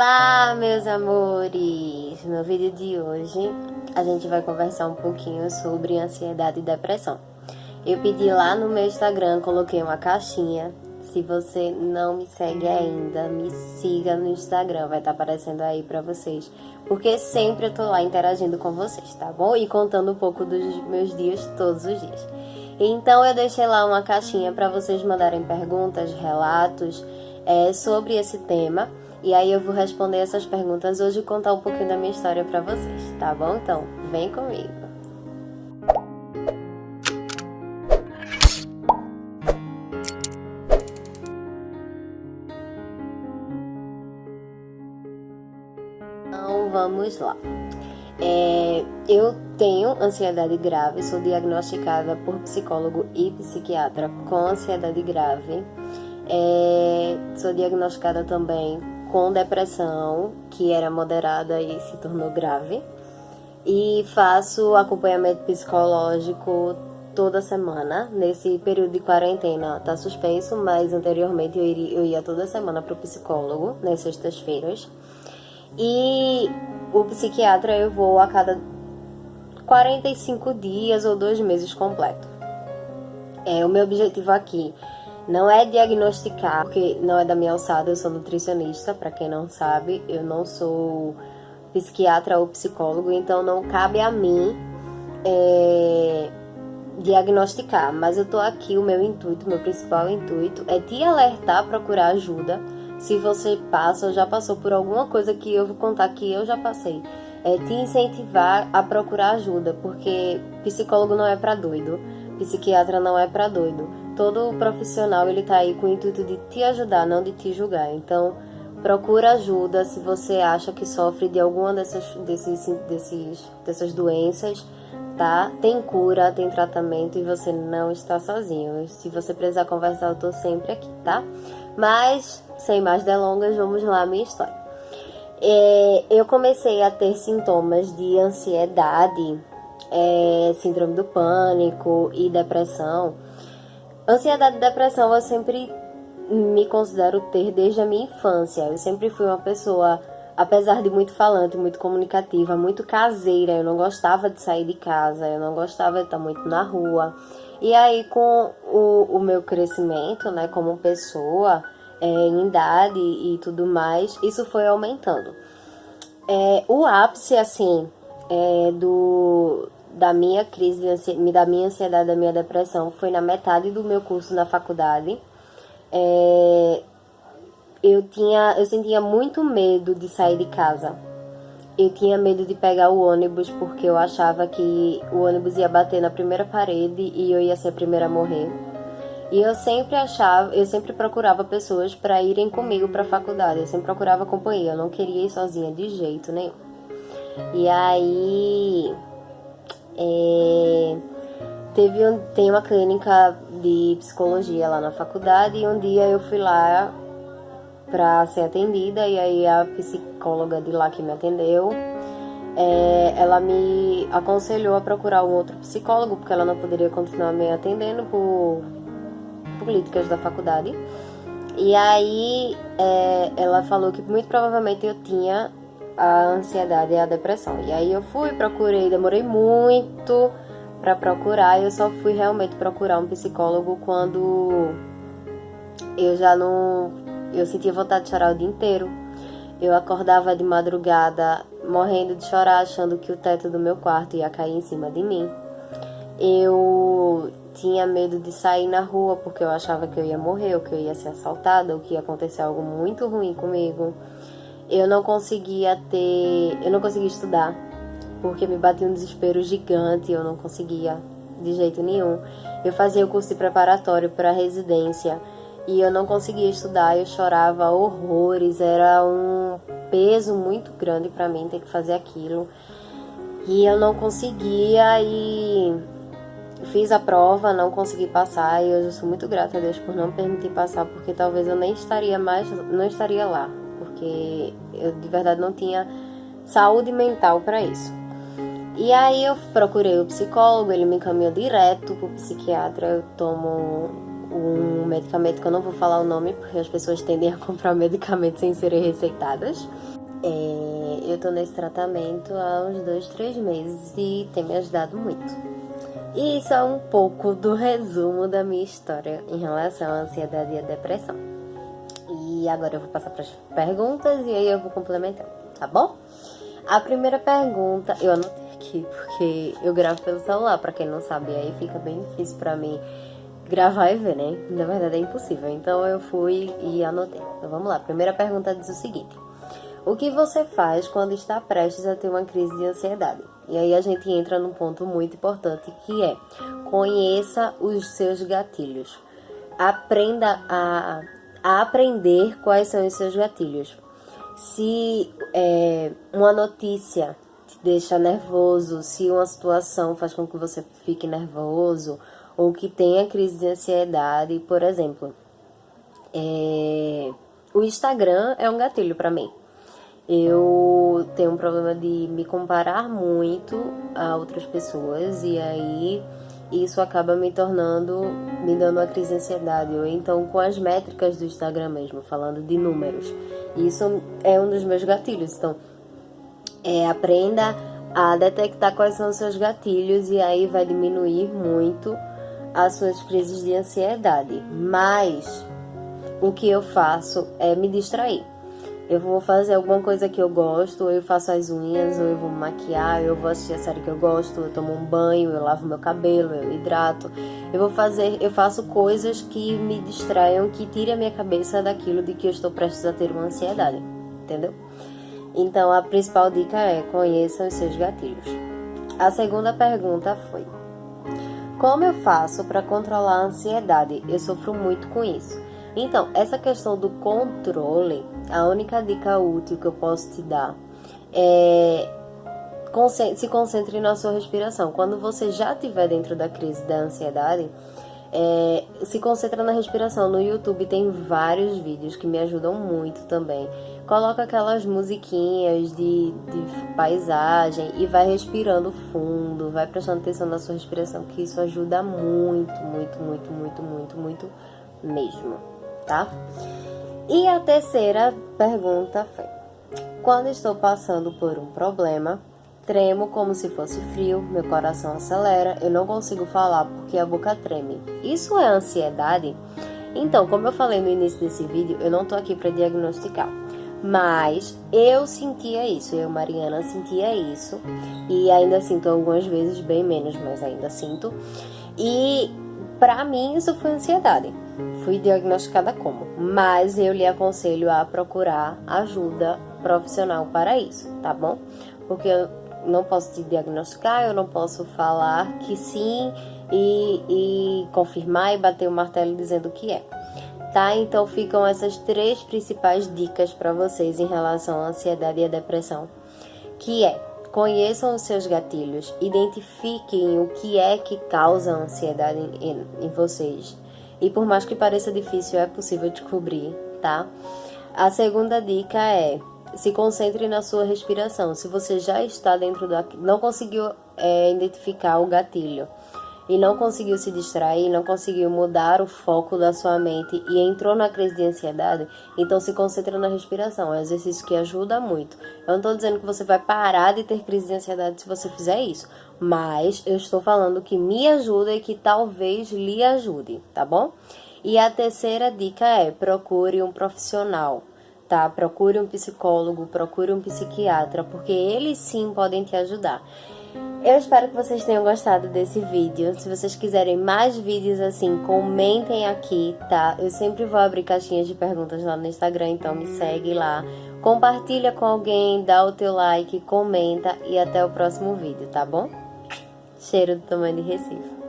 Olá, meus amores! No vídeo de hoje a gente vai conversar um pouquinho sobre ansiedade e depressão. Eu pedi lá no meu Instagram, coloquei uma caixinha. Se você não me segue ainda, me siga no Instagram, vai estar aparecendo aí pra vocês. Porque sempre eu tô lá interagindo com vocês, tá bom? E contando um pouco dos meus dias todos os dias. Então eu deixei lá uma caixinha pra vocês mandarem perguntas, relatos sobre esse tema. E aí eu vou responder essas perguntas hoje e contar um pouquinho da minha história pra vocês, tá bom? Então, vem comigo. Então, vamos lá. Eu tenho ansiedade grave, sou diagnosticada por psicólogo e psiquiatra com ansiedade grave. Sou diagnosticada também com depressão, que era moderada e se tornou grave. E faço acompanhamento psicológico toda semana. Nesse período de quarentena tá suspenso, mas anteriormente eu ia toda semana pro psicólogo, nas sextas-feiras. E o psiquiatra eu vou a cada 45 dias ou 2 meses completo. O meu objetivo aqui não é diagnosticar, porque não é da minha alçada, eu sou nutricionista, para quem não sabe, eu não sou psiquiatra ou psicólogo, então não cabe a mim diagnosticar, mas eu tô aqui, o meu intuito, meu principal intuito é te alertar a procurar ajuda. Se você passa ou já passou por alguma coisa que eu vou contar que eu já passei, te incentivar a procurar ajuda, porque psicólogo não é pra doido, psiquiatra não é pra doido. Todo profissional ele tá aí com o intuito de te ajudar, não de te julgar. Então, procura ajuda se você acha que sofre de alguma dessas doenças, tá? Tem cura, tem tratamento e você não está sozinho. Se você precisar conversar, eu tô sempre aqui, tá? Mas, sem mais delongas, vamos lá à minha história. Eu comecei a ter sintomas de ansiedade, síndrome do pânico e depressão. Ansiedade e depressão eu sempre me considero ter desde a minha infância. Eu sempre fui uma pessoa, apesar de muito falante, muito comunicativa, muito caseira. Eu não gostava de sair de casa, eu não gostava de estar muito na rua. E aí, com o meu crescimento, né, como pessoa, em idade e tudo mais, isso foi aumentando. O ápice, assim, da minha crise, da minha ansiedade, da minha depressão, foi na metade do meu curso na faculdade. Eu sentia muito medo de sair de casa. Eu tinha medo de pegar o ônibus porque eu achava que o ônibus ia bater na primeira parede e eu ia ser a primeira a morrer. E eu sempre procurava pessoas para irem comigo para a faculdade. Eu sempre procurava companhia, eu não queria ir sozinha de jeito nenhum. E aí tem uma clínica de psicologia lá na faculdade e um dia eu fui lá para ser atendida e aí a psicóloga de lá que me atendeu, ela me aconselhou a procurar um outro psicólogo porque ela não poderia continuar me atendendo por políticas da faculdade. E aí ela falou que muito provavelmente eu tinha a ansiedade e a depressão. E aí eu procurei, demorei muito para procurar. Eu só fui realmente procurar um psicólogo quando eu sentia vontade de chorar o dia inteiro. Eu acordava de madrugada morrendo de chorar, achando que o teto do meu quarto ia cair em cima de mim. Eu tinha medo de sair na rua porque eu achava que eu ia morrer, ou que eu ia ser assaltada, ou que ia acontecer algo muito ruim comigo. Eu não conseguia estudar porque me batia um desespero gigante, eu não conseguia de jeito nenhum. Eu fazia o curso de preparatório para residência e eu não conseguia estudar, eu chorava horrores, era um peso muito grande para mim ter que fazer aquilo. E eu não conseguia e fiz a prova, não consegui passar e hoje eu sou muito grata a Deus por não me permitir passar, porque talvez eu nem estaria lá, porque eu de verdade não tinha saúde mental para isso. E aí eu procurei o psicólogo, ele me encaminhou direto pro psiquiatra, eu tomo um medicamento que eu não vou falar o nome, porque as pessoas tendem a comprar medicamentos sem serem receitadas. Eu tô nesse tratamento há uns 2, 3 meses e tem me ajudado muito. E isso é um pouco do resumo da minha história em relação à ansiedade e à depressão. E agora eu vou passar para as perguntas e aí eu vou complementando, tá bom? A primeira pergunta, eu anotei aqui porque eu gravo pelo celular, pra quem não sabe, aí fica bem difícil pra mim gravar e ver, né? Na verdade é impossível, então eu fui e anotei. Então vamos lá, a primeira pergunta diz o seguinte: o que você faz quando está prestes a ter uma crise de ansiedade? E aí a gente entra num ponto muito importante, que é: conheça os seus gatilhos. Aprenda a aprender quais são os seus gatilhos. Se uma notícia te deixa nervoso, se uma situação faz com que você fique nervoso ou que tenha crise de ansiedade, por exemplo, o Instagram é um gatilho para mim. Eu tenho um problema de me comparar muito a outras pessoas e aí isso acaba me dando uma crise de ansiedade. Ou então com as métricas do Instagram mesmo, falando de números. Isso é um dos meus gatilhos. Então, aprenda a detectar quais são os seus gatilhos e aí vai diminuir muito as suas crises de ansiedade. Mas o que eu faço é me distrair. Eu vou fazer alguma coisa que eu gosto, ou eu faço as unhas, ou eu vou me maquiar, ou eu vou assistir a série que eu gosto, eu tomo um banho, eu lavo meu cabelo, eu hidrato. Eu faço coisas que me distraiam, que tirem a minha cabeça daquilo de que eu estou prestes a ter uma ansiedade, entendeu? Então a principal dica é: conheçam os seus gatilhos. A segunda pergunta foi: como eu faço para controlar a ansiedade? Eu sofro muito com isso. Então, essa questão do controle, a única dica útil que eu posso te dar é: se concentre na sua respiração. Quando você já estiver dentro da crise da ansiedade, se concentra na respiração. No YouTube tem vários vídeos que me ajudam muito também. Coloca aquelas musiquinhas de paisagem e vai respirando fundo, vai prestando atenção na sua respiração, que isso ajuda muito, muito, muito, muito, muito, muito mesmo, tá? E a terceira pergunta foi: quando estou passando por um problema, tremo como se fosse frio, meu coração acelera, eu não consigo falar porque a boca treme. Isso é ansiedade? Então, como eu falei no início desse vídeo, eu não tô aqui para diagnosticar, mas eu sentia isso, eu, Mariana, sentia isso, e ainda sinto algumas vezes, bem menos, mas ainda sinto. E pra mim isso foi ansiedade. Fui diagnosticada como, mas eu lhe aconselho a procurar ajuda profissional para isso, tá bom? Porque eu não posso te diagnosticar, eu não posso falar que sim e confirmar e bater o martelo dizendo que é, tá? Então ficam essas 3 principais dicas para vocês em relação à ansiedade e à depressão, que é: conheçam os seus gatilhos, identifiquem o que é que causa ansiedade em vocês. E por mais que pareça difícil, é possível descobrir, tá? A segunda dica é: se concentre na sua respiração. Se você já está dentro não conseguiu identificar o gatilho e não conseguiu se distrair, não conseguiu mudar o foco da sua mente e entrou na crise de ansiedade, então se concentre na respiração. É um exercício que ajuda muito. Eu não estou dizendo que você vai parar de ter crise de ansiedade se você fizer isso, mas eu estou falando que me ajuda e que talvez lhe ajude, tá bom? E a terceira dica é: procure um profissional, tá? Procure um psicólogo, procure um psiquiatra, porque eles sim podem te ajudar. Eu espero que vocês tenham gostado desse vídeo. Se vocês quiserem mais vídeos assim, comentem aqui, tá? Eu sempre vou abrir caixinhas de perguntas lá no Instagram, então me segue lá. Compartilha com alguém, dá o teu like, comenta e até o próximo vídeo, tá bom? Cheiro do tamanho de Recife.